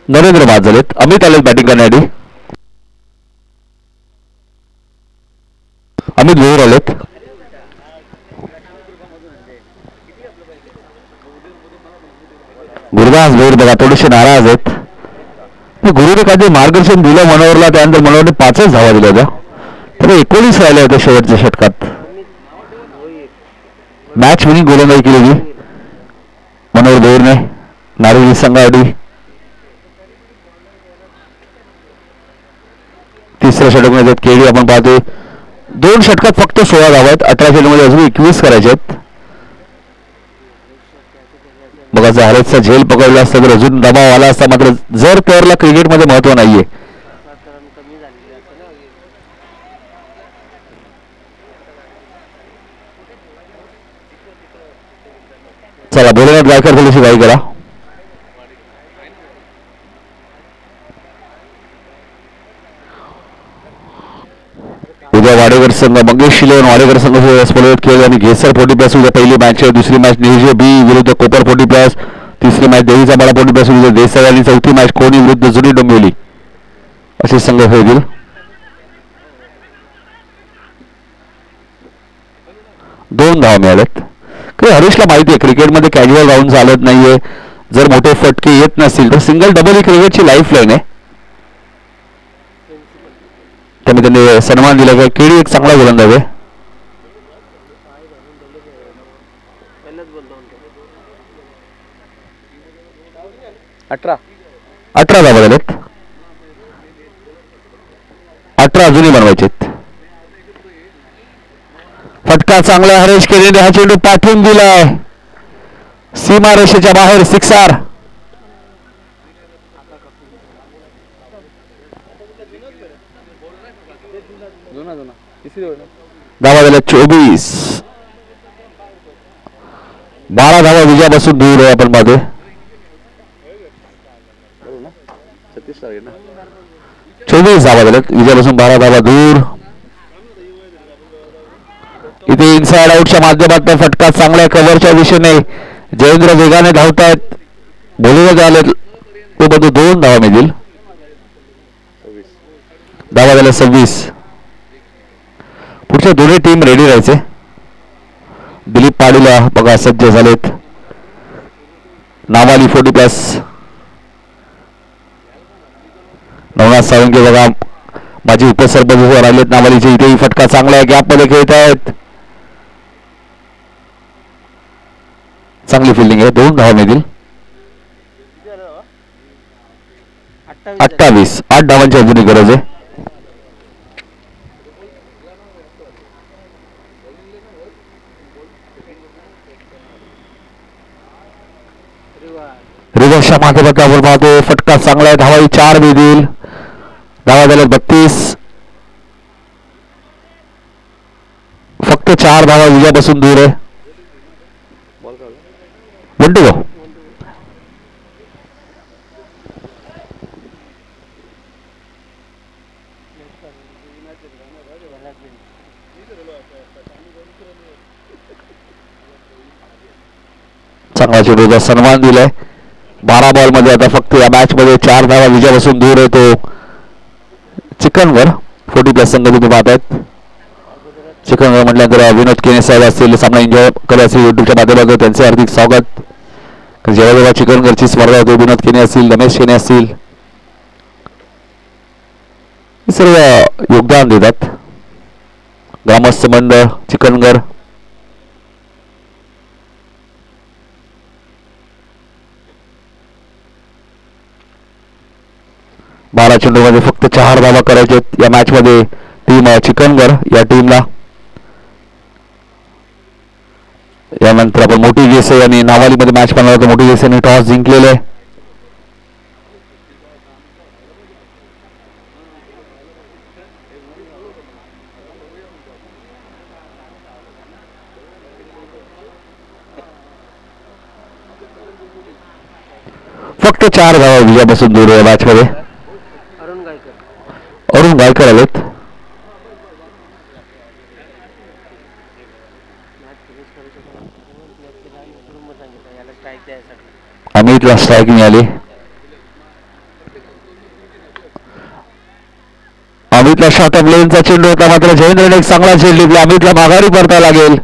नरेंद्र बाद झालेत. अमित आलेत बॅटिंग करण्यासाठी. अमित भोर आलेत. गुरुदास भोर बघा थोडेसे नाराज आहेत. गुरुने काही मार्गदर्शन दिलं मनोहरला, त्यानंतर मनोहरने 5च धावा दिल्या होत्या. तर 19 राहिल्या होत्या शेवटच्या षटकात. मॅच विनिंग गोलंदाजी केलेली मनोहर देवरने नारिली संघावडी. तिसऱ्या षटकामध्ये केडी आपण पाहतोय 2 षटकात फक्त 16 धावा आहेत. 18 चेंडूमध्ये अजून 21 करायचे आहेत. बघा हरेसचा झेल पकडला असता तर अजून दबाव आला असता. मात्र जर त्याला क्रिकेटमध्ये महत्व नाहीये. चला भोलेनाथ गायकर थोडीशी गाई करा. उद्या वाडेकर संघ मंगेश शिलेवन वाडेकर संघ स्पर्धेत खेळ आणि घेसर 40+ उद्या पहिली मॅच आहे. दुसरी मॅच निविजे बी विरुद्ध कोपर 40+. तिसरी मॅच देवीचा बाळा 40+ विरुद्ध देसाई आणि चौथी मॅच कोणी विरुद्ध जुनी डोंबिवली असे संघ खेळतील. दोन धावा मिळाल्यात. हरीशला माहिती आहे क्रिकेटमध्ये कॅज्युअल राऊंड चालत नाहीये. जर मोठे फटके येत नसतील तर सिंगल डबल ही क्रिकेटची लाईफ लाईन आहे. त्यामुळे त्यांनी सन्मान दिला की केडी एक चांगला गोलंदाज आहे. 18 धावा झालेत. 18 अजूनही बनवायचे. फटका चांगला हरेश केडीने हा चेंडू पाठवून दिलाय सीमारेषेच्या बाहेर. 6 धावा झाल्या 24. 12 धावा विजयापासून दूर आहे. आपण पाहतोय 24 धावा झाल्यात विजयापासून 12 धावा दूर. इथे इनसाइड आउटच्या माध्यमातून फटका चांगला कव्हरच्या दिशेने जयेंद्र वेगाने धावतायत. बोलले झाले तो बंधू 2 धावा मिळतील. धावा झाल्या 26. पुढच्या दोन्ही टीम रेडी राहायचे. दिलीप पाडीला बघा सज्ज झालेत. नावाली 40+. नवनाथ साळुंके बघा माझी उपसरपंच राहिलेत नावालीचे. इथेही फटका चांगला आहे. गॅपमध्ये खेळत आहेत. चांगली फिल्डिंग आहे. 2 धावा मिळतील. 28. 8 धावांची अजूनही गरज आहे. रिवर्सच्या माध्यमातून आपण पाहतो फटका चांगला आहे. धावाही 4 मिळतील. धावा झाल्या 32. फक्त 4 धावा विजयापासून दूर आहे. म्हणतो का चांगला चेंडूचा सन्मान दिलाय. 12 बॉल मध्ये आता फक्त या मॅच मध्ये 4 धावा विजयापासून दूर आहे. तो चिकनवर 40+ संघ तुम्ही पाहतायत. चिकनवर म्हटल्यानंतर विनोद केने साहेब असतील. सामना एन्जॉय करत असतील युट्यूबच्या माध्यमातून त्यांचे हार्दिक स्वागत. जेव्हा जेव्हा चिकनगरची स्पर्धा होते विनोद केने असतील रमेश केने असतील सर्व योगदान देतात. ग्रामस्थ मंडळ चिकनगर. बारा चेंडूमध्ये फक्त 4 धावा करायचे या मॅच मध्ये टीम चिकनगर या टीमला. यानंतर आपण मोठी देसाई आणि नावालीमध्ये मॅच पाहणार होतो. मोठी देसाईने टॉस जिंकलेले. फक्त 4 धावा विजयापासून दूर आहे मॅच मध्ये. अरुण गायकर आलेत. अमितला स्ट्राईक मिळाली. अमितला शॉर्ट ऑफ लेनचा चेंडू होता मात्र जयेंद्रने एक चांगला झेल घेतला. अमितला माघारी परता लागेल.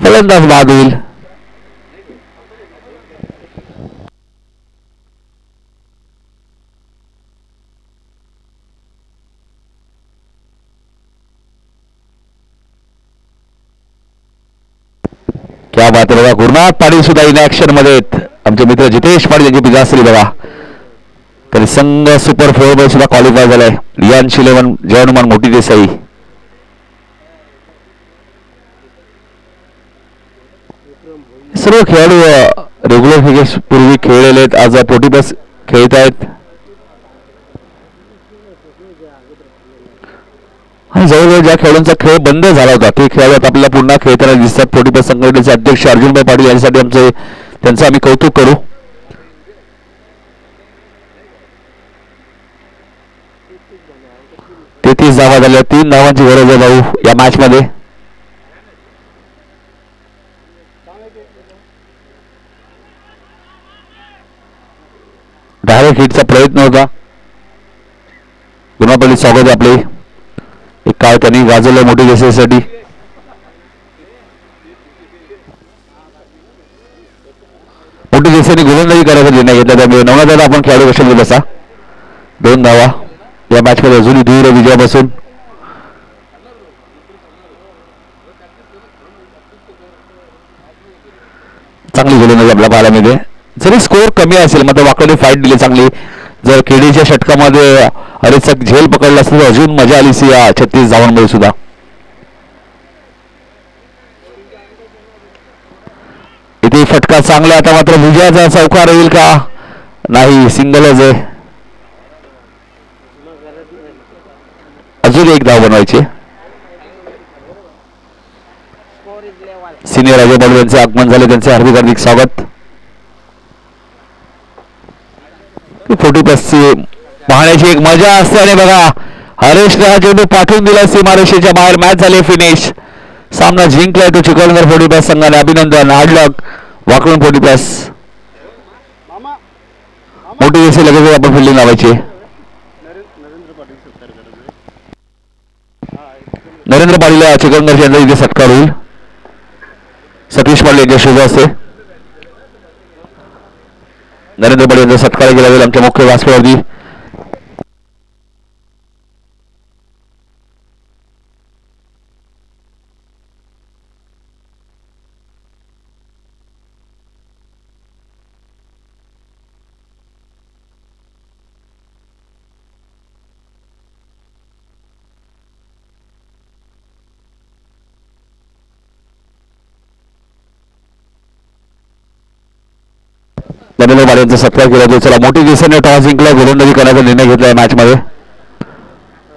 फलंदाज बाद होईल. क्या बात आहे बघा गुरुनाथ पाटील सुद्धा इन ऍक्शन मध्ये आमचे मित्र जितेश पाटील यांची पूजा असली बघा. तर संघ सुपर 4 मध्ये सुद्धा क्वालिफाय झालाय. रियान शिलेवन, जयनुमान मोठी देसाई. सर्व खेळाडू रेग्युलर पूर्वी खेळलेले आहेत, आज पोटीपस खेळत आहेत. आणि जवळजवळ ज्या खेळाडूंचा खेळ बंद झाला होता ते खेळाडू आपल्याला पुन्हा खेळताना दिसतात. पोटीपस संघटनेचे अध्यक्ष अर्जुनभाई पाटील यांच्यासाठी त्यांचं आम्ही कौतुक करू. तेहतीस धावा झाल्या. 3 धावांची गरज आहे भाऊ या मॅच मध्ये. डायरेक्ट हिटचा प्रयत्न होता. गुणापल्ली स्वागत आहे आपले. एक काय त्यांनी गाजवलं मोठी देसाईसाठी. मोठी देसाईने गोलंदाजी करायचा निर्णय घेतला, त्यामुळे नवनाथदादा आपण खेळाडू कशामध्ये बसा. 2 धावा या मॅच मध्ये अजूनही दूर विजयापासून. चांगली गोलंदाजी आपल्याला पाहायला मिळते. जरी स्कोअर कमी असेल मात्र वाकडे फाईट दिली चांगली. जर केडीच्या षटकामध्ये हरेचा झेल पकडला असतं तर अजून मजा आली सी या 36 धावांमध्ये सुद्धा. इथे फटका चांगला. आता मात्र विजयाचा चौकार येईल का? नाही, सिंगलच आहे. अजून 1 धाव बनवायची. सिनियर अजय बालू यांचे आगमन झाले, त्यांचे हार्दिक हार्दिक स्वागत. फोर्टीप्लसची पाहण्याची एक मजा असते. आणि बघा हरेशने हा चेंडू पाठवून दिला सीमारेषेच्या बाहेर. मॅच झाली फिनिश. सामना जिंकलाय तो चिखलदरा फोर्टीप्लस संघाने. अभिनंदन. हार्ड लक वाकडून फोर्टीप्लस. मोठी देसाई लगेच आपण फिल्डिंग लावायची. नरेंद्र पाटील चिखलदरच्या अंदर इथे सत्कार होईल. सतीश पाटील यांच्या शुभ असते. नरेंद्र पाटील यांचा सत्कार केला जाईल आमच्या मुख्य व्यासपीठावरती. नरेंद्र पाटील यांचा सत्कार केला जाईल. चला मोठी देसाईने टॉस जिंकला, गोलंदाजी करण्याचा निर्णय घेतला या मॅच मध्ये.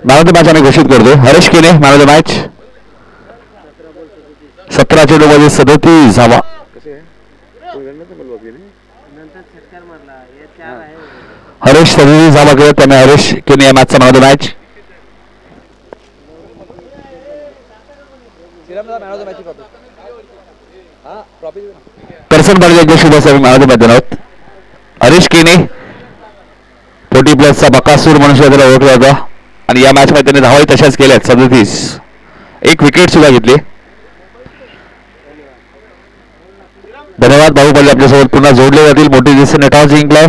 मॅन ऑफ द मॅच आम्ही घोषित करतो. हरेश केने मॅन ऑफ द मॅच. 17 चेंडूमध्ये 37 धावा. हरेश 37 धावा केल्या, त्यामुळे हरेश केने या मॅचचा मॅन ऑफ द मॅच. करसन पाटील यांच्या शुभ असं मॅन ऑफ द मॅच देणार आहोत. हरीश केने फोर्टीप्लसचा बकासूर म्हणून त्याला ओळखला होता. आणि या मॅच मध्ये त्यांनी धावाही तशाच केल्यात 37. 1 विकेट सुद्धा घेतली. धन्यवाद बाहुबली आपल्यासोबत पुन्हा जोडले जातील. मोठी देसाईने टॉस जिंकलाय.